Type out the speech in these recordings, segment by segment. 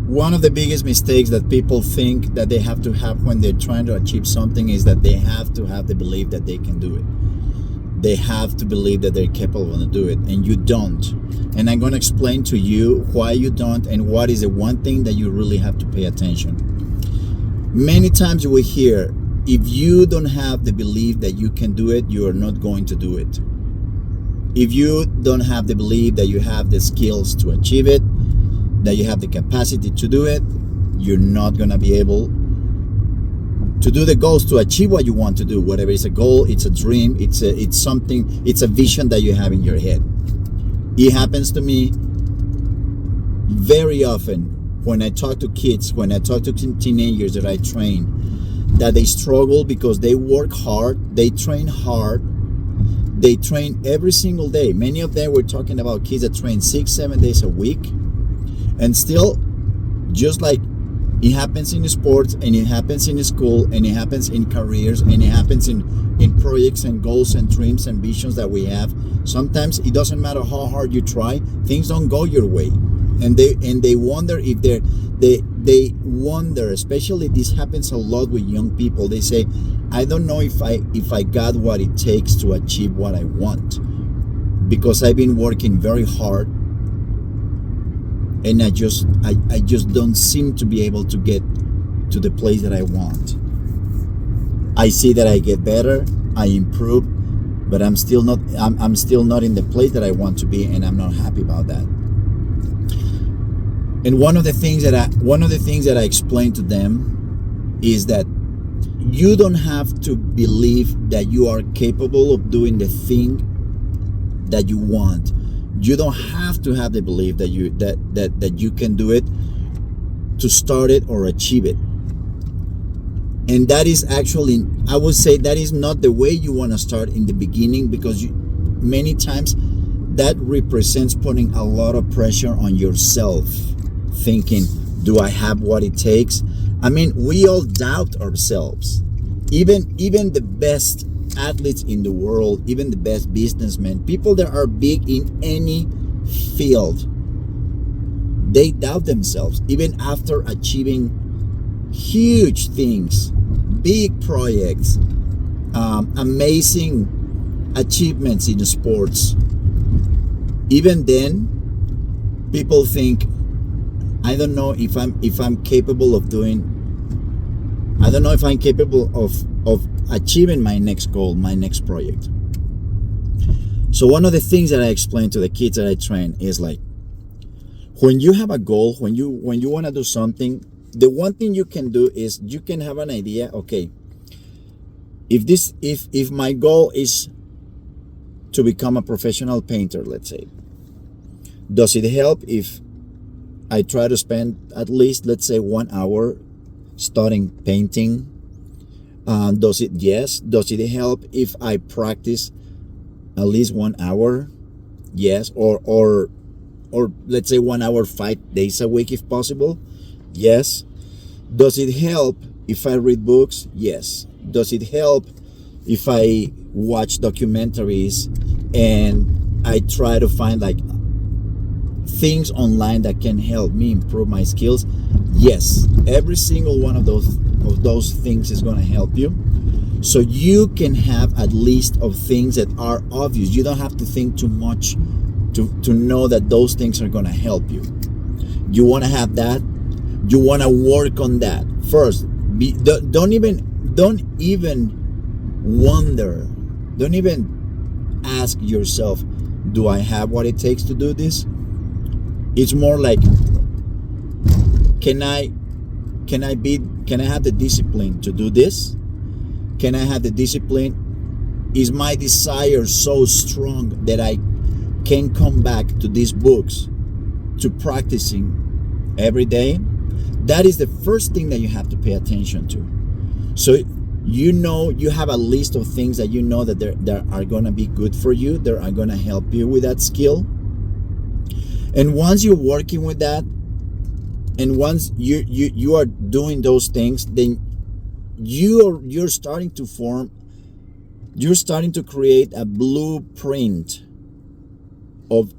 One of the biggest mistakes that people think that they have to have when they're trying to achieve something is that they have to have the belief that they can do it. They have to believe that they're capable to do it, and you don't. And I'm going to explain to you why you don't and what is the one thing that you really have to pay attention. Many times you will hear, if you don't have the belief that you can do it, you are not going to do it. If you don't have the belief that you have the skills to achieve it, that you have the capacity to do it, you're not going to be able to do the goals, to achieve what you want to do. Whatever it's a goal, it's a dream, it's something, it's a vision that you have in your head. It happens to me very often when I talk to kids, when I talk to teenagers that I train, that they struggle because they work hard, they train hard, they train every single day. Many of them, we're talking about kids that train 6-7 days a week, and still, just like it happens in sports, and it happens in school, and it happens in careers, and it happens in projects and goals and dreams and visions that we have, sometimes it doesn't matter how hard you try, things don't go your way. And they wonder if they wonder, especially this happens a lot with young people. They say, I don't know if I got what it takes to achieve what I want, because I've been working very hard and I just don't seem to be able to get to the place that I want. I see that I get better, I improve, but I'm still not in the place that I want to be, and I'm not happy about that. And one of the things that I explain to them is that you don't have to believe that you are capable of doing the thing that you want. You don't have to have the belief that you can do it to start it or achieve it. And that is actually, I would say, that is not the way you want to start in the beginning, because many times that represents putting a lot of pressure on yourself, thinking, do I have what it takes? I mean, we all doubt ourselves. Even the best athletes in the world, even the best businessmen, people that are big in any field, they doubt themselves even after achieving huge things, big projects, amazing achievements in sports. Even then, people think, I don't know if I'm capable of doing, I don't know if I'm capable of achieving my next goal, my next project. So one of the things that I explain to the kids that I train is like, when you have a goal, when you want to do something, the one thing you can do is you can have an idea. Okay, if my goal is to become a professional painter, let's say, does it help if I try to spend at least, let's say, 1 hour studying painting? Does it? Yes. Does it help if I practice at least 1 hour? Yes. Or let's say 1 hour 5 days a week if possible? Yes. Does it help if I read books? Yes. Does it help if I watch documentaries and I try to find like things online that can help me improve my skills? Yes. Every single one of those things is going to help you. So you can have at least of things that are obvious. You don't have to think too much to know that those things are going to help you. You want to have that. You want to work on that first. Don't even wonder. Don't even ask yourself, do I have what it takes to do this? It's more like, can I have the discipline to do this? Can I have the discipline? Is my desire so strong that I can come back to these books, to practicing every day? That is the first thing that you have to pay attention to. So you have a list of things that you know that are going to be good for you, that are going to help you with that skill. And once you're working with that, and once you are doing those things, then you're starting to create a blueprint of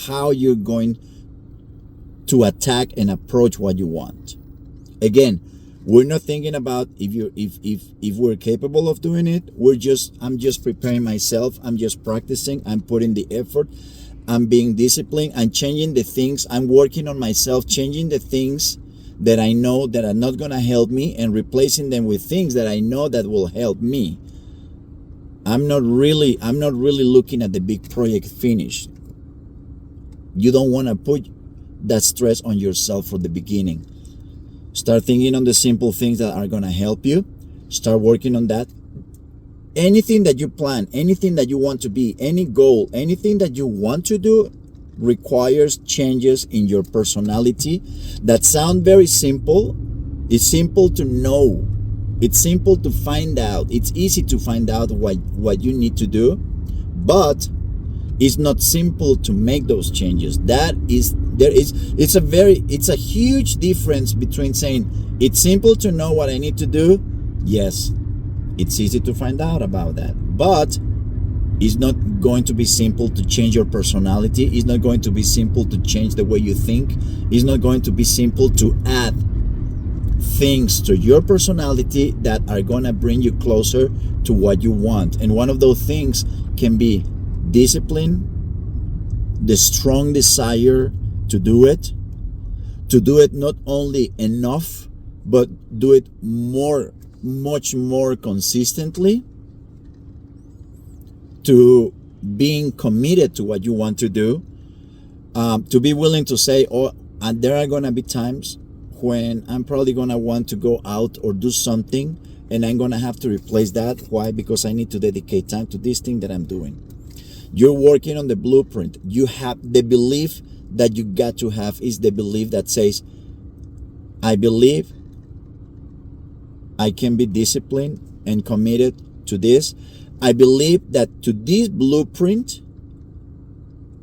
how you're going to attack and approach what you want. Again, we're not thinking about if we're capable of doing it. I'm just preparing myself. I'm just practicing. I'm putting the effort. I'm being disciplined. I'm changing the things. I'm working on myself, changing the things that I know that are not going to help me and replacing them with things that I know that will help me. I'm not really looking at the big project finish. You don't want to put that stress on yourself from the beginning. Start thinking on the simple things that are going to help you. Start working on that. Anything that you plan, anything that you want to be, any goal, anything that you want to do requires changes in your personality that sound very simple. It's simple to know. It's simple to find out. It's easy to find out what you need to do, but it's not simple to make those changes. It's a huge difference between saying it's simple to know what I need to do. Yes, it's easy to find out about that, but it's not going to be simple to change your personality. It's not going to be simple to change the way you think. It's not going to be simple to add things to your personality that are going to bring you closer to what you want. And one of those things can be discipline, the strong desire to do it not only enough, but do it much more consistently, to being committed to what you want to do, to be willing to say, and there are going to be times when I'm probably going to want to go out or do something and I'm going to have to replace that. Why? Because I need to dedicate time to this thing that I'm doing. You're working on the blueprint. You have the belief that you got to have is the belief that says, I believe I can be disciplined and committed to this. I believe that to this blueprint,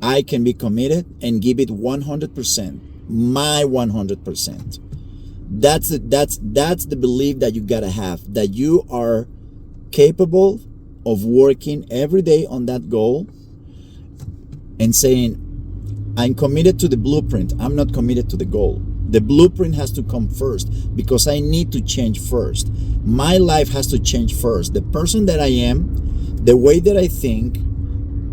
I can be committed and give it 100%, my 100%. That's the belief that you gotta have, that you are capable of working every day on that goal and saying, I'm committed to the blueprint. I'm not committed to the goal. The blueprint has to come first because I need to change first. My life has to change first. The person that I am, the way that I think,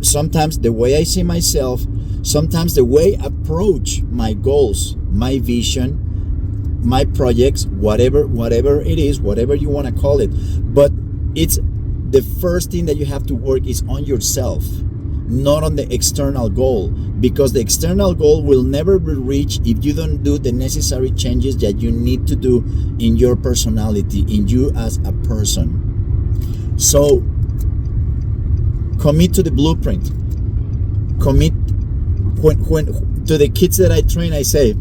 sometimes the way I see myself, sometimes the way I approach my goals, my vision, my projects, whatever it is, whatever you want to call it. But it's the first thing that you have to work is on yourself, not on the external goal, because the external goal will never be reached if you don't do the necessary changes that you need to do in your personality, in you as a person. So commit to the blueprint. Commit. When to the kids that I train, I say,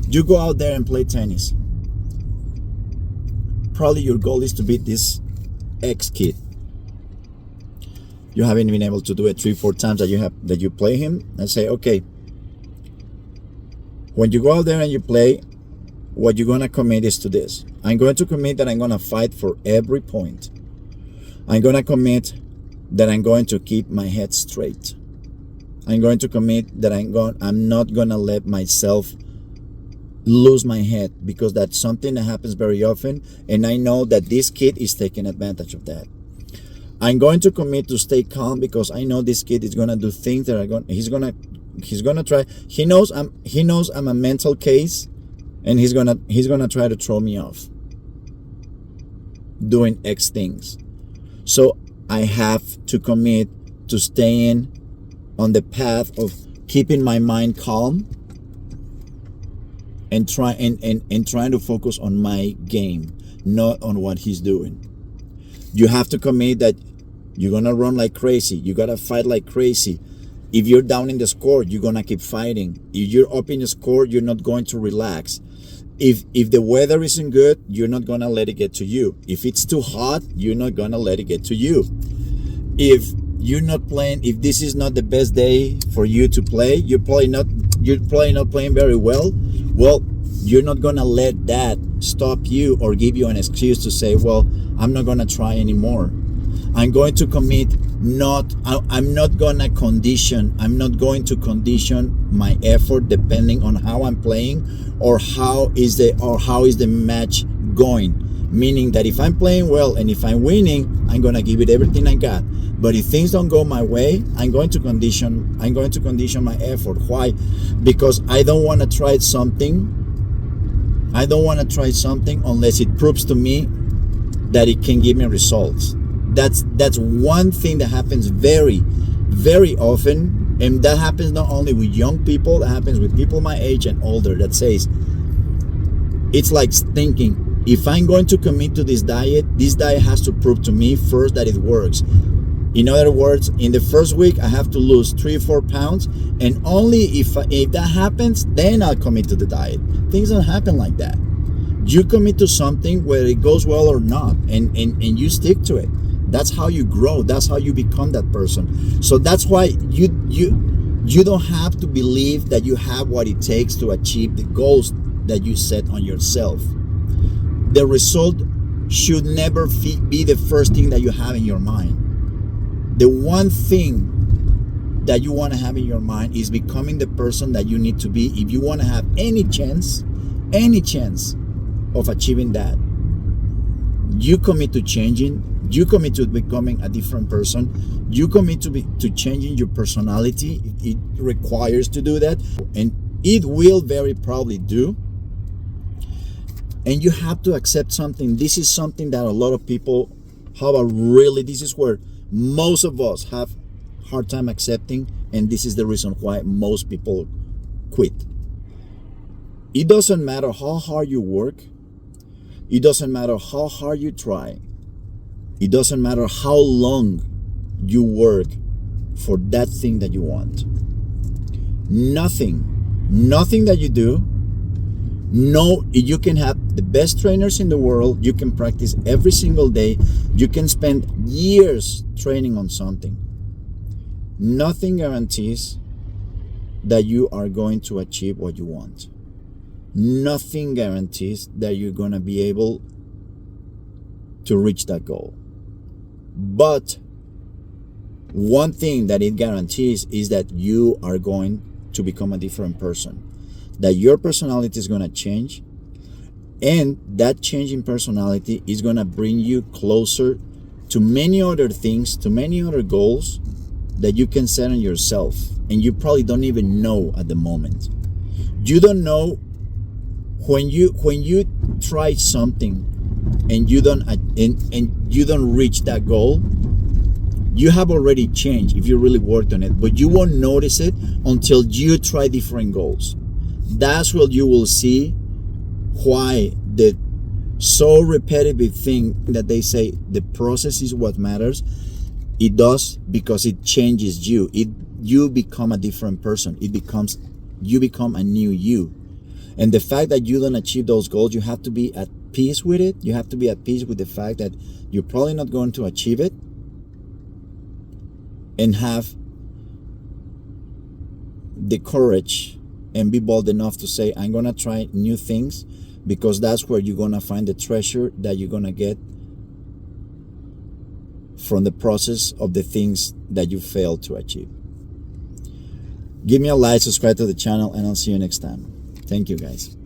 you go out there and play tennis. Probably your goal is to beat this X kid. You haven't been able to do it 3-4 times that you play him. I say, okay, when you go out there and you play, what you're gonna commit is to this. I'm going to commit that I'm gonna fight for every point. I'm gonna commit that I'm going to keep my head straight. I'm going to commit that I'm not gonna let myself lose my head, because that's something that happens very often, and I know that this kid is taking advantage of that. I'm going to commit to stay calm, because I know this kid is gonna do things that he's gonna try. He knows I'm a mental case, and he's gonna try to throw me off doing X things. So I have to commit to staying on the path of keeping my mind calm and trying to focus on my game, not on what he's doing. You have to commit that you're gonna run like crazy. You gotta fight like crazy. If you're down in the score, you're gonna keep fighting. If you're up in the score, you're not going to relax. If the weather isn't good, you're not gonna let it get to you. If it's too hot, you're not gonna let it get to you. If this is not the best day for you to play, you're probably not playing very well. Well, you're not gonna let that stop you or give you an excuse to say, well, I'm not gonna try anymore. I'm going to commit I'm not going to condition my effort depending on how I'm playing or how is the match going. Meaning that if I'm playing well and if I'm winning, I'm going to give it everything I got. But if things don't go my way, I'm going to condition my effort. Why? Because I don't want to try something unless it proves to me that it can give me results. That's one thing that happens very, very often, and that happens not only with young people, that happens with people my age and older. That says, it's like thinking, if I'm going to commit to this diet has to prove to me first that it works. In other words, in the first week, I have to lose 3 or 4 pounds, and only if that happens, then I'll commit to the diet. Things don't happen like that. You commit to something whether it goes well or not, and you stick to it. That's how you grow. That's how you become that person. So that's why you don't have to believe that you have what it takes to achieve the goals that you set on yourself. The result should never be the first thing that you have in your mind. The one thing that you want to have in your mind is becoming the person that you need to be if you want to have any chance of achieving that. You commit to changing. You commit to becoming a different person. You commit to changing your personality. It requires to do that, and it will very probably do. And you have to accept something. This is something that a lot of people this is where most of us have hard time accepting, and this is the reason why most people quit. It doesn't matter how hard you work. It doesn't matter how hard you try. It doesn't matter how long you work for that thing that you want. Nothing that you do. No, you can have the best trainers in the world. You can practice every single day. You can spend years training on something. Nothing guarantees that you are going to achieve what you want. Nothing guarantees that you're going to be able to reach that goal. But one thing that it guarantees is that you are going to become a different person. That your personality is going to change, and that change in personality is going to bring you closer to many other things, to many other goals that you can set on yourself, and you probably don't even know at the moment. You don't know when you try something and you don't reach that goal. You have already changed if you really worked on it, but you won't notice it until you try different goals. That's what you will see why the so repetitive thing that they say the process is what matters. It does, because it changes you. You become a different person. You become a new you. And the fact that you don't achieve those goals, you have to be at peace with it. You have to be at peace with the fact that you're probably not going to achieve it, and have the courage and be bold enough to say, I'm going to try new things, because that's where you're going to find the treasure that you're going to get from the process of the things that you failed to achieve. Give me a like, subscribe to the channel, and I'll see you next time. Thank you, guys.